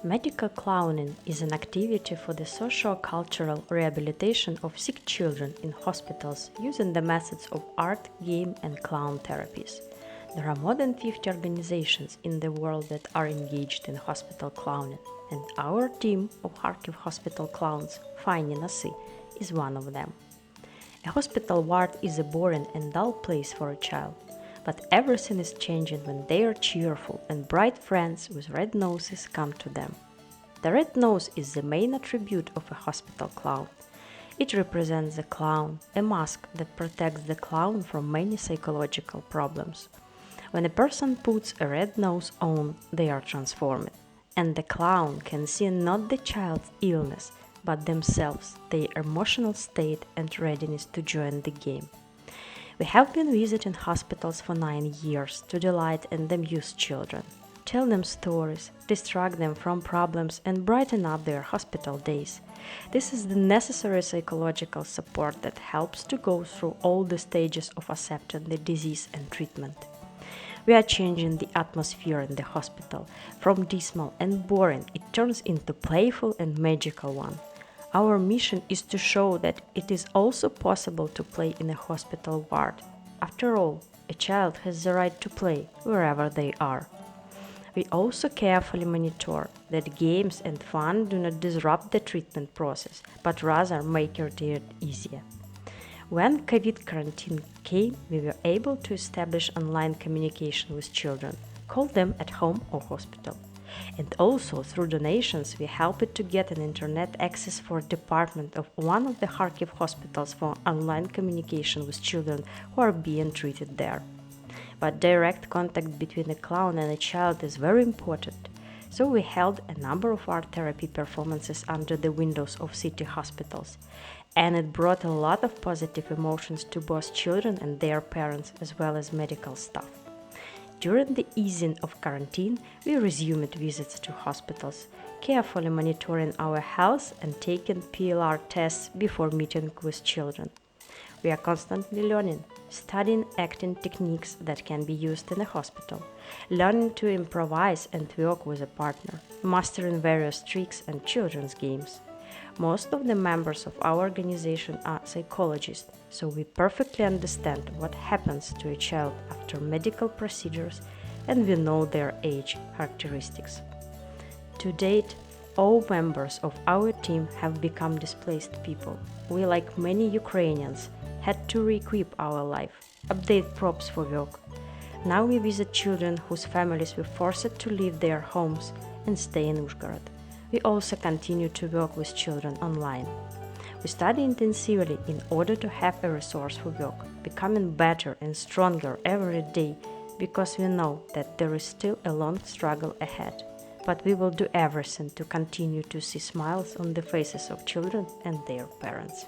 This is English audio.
Medical clowning is an activity for the socio-cultural rehabilitation of sick children in hospitals using the methods of art, game, and clown therapies. There are more than 50 organizations in the world that are engaged in hospital clowning, and our team of Kharkiv hospital clowns, Finy, носи, is one of them. A hospital ward is a boring and dull place for a child, but everything is changing when their cheerful and bright friends with red noses come to them. The red nose is the main attribute of a hospital clown. It represents the clown, a mask that protects the clown from many psychological problems. When a person puts a red nose on, they are transformed, and the clown can see not the child's illness, but themselves, their emotional state and readiness to join the game. We have been visiting hospitals for 9 years to delight and amuse children, tell them stories, distract them from problems, and brighten up their hospital days. This is the necessary psychological support that helps to go through all the stages of accepting the disease and treatment. We are changing the atmosphere in the hospital. From dismal and boring, it turns into playful and magical one. Our mission is to show that it is also possible to play in a hospital ward. After all, a child has the right to play wherever they are. We also carefully monitor that games and fun do not disrupt the treatment process, but rather make it easier. When COVID quarantine came, we were able to establish online communication with children, call them at home or hospital. And also, through donations, we helped to get an internet access for a department of one of the Kharkiv hospitals for online communication with children who are being treated there. But direct contact between a clown and a child is very important. So we held a number of art therapy performances under the windows of city hospitals, and it brought a lot of positive emotions to both children and their parents as well as medical staff. During the easing of quarantine, we resumed visits to hospitals, carefully monitoring our health and taking PLR tests before meeting with children. We are constantly learning, studying acting techniques that can be used in a hospital, learning to improvise and work with a partner, mastering various tricks and children's games. Most of the members of our organization are psychologists, so we perfectly understand what happens to a child after medical procedures, and we know their age characteristics. To date, all members of our team have become displaced people. We, like many Ukrainians, had to re-equip our life, update props for work. Now we visit children whose families were forced to leave their homes and stay in Uzhgorod. We also continue to work with children online. We study intensively in order to have a resource for work, becoming better and stronger every day because we know that there is still a long struggle ahead. But we will do everything to continue to see smiles on the faces of children and their parents.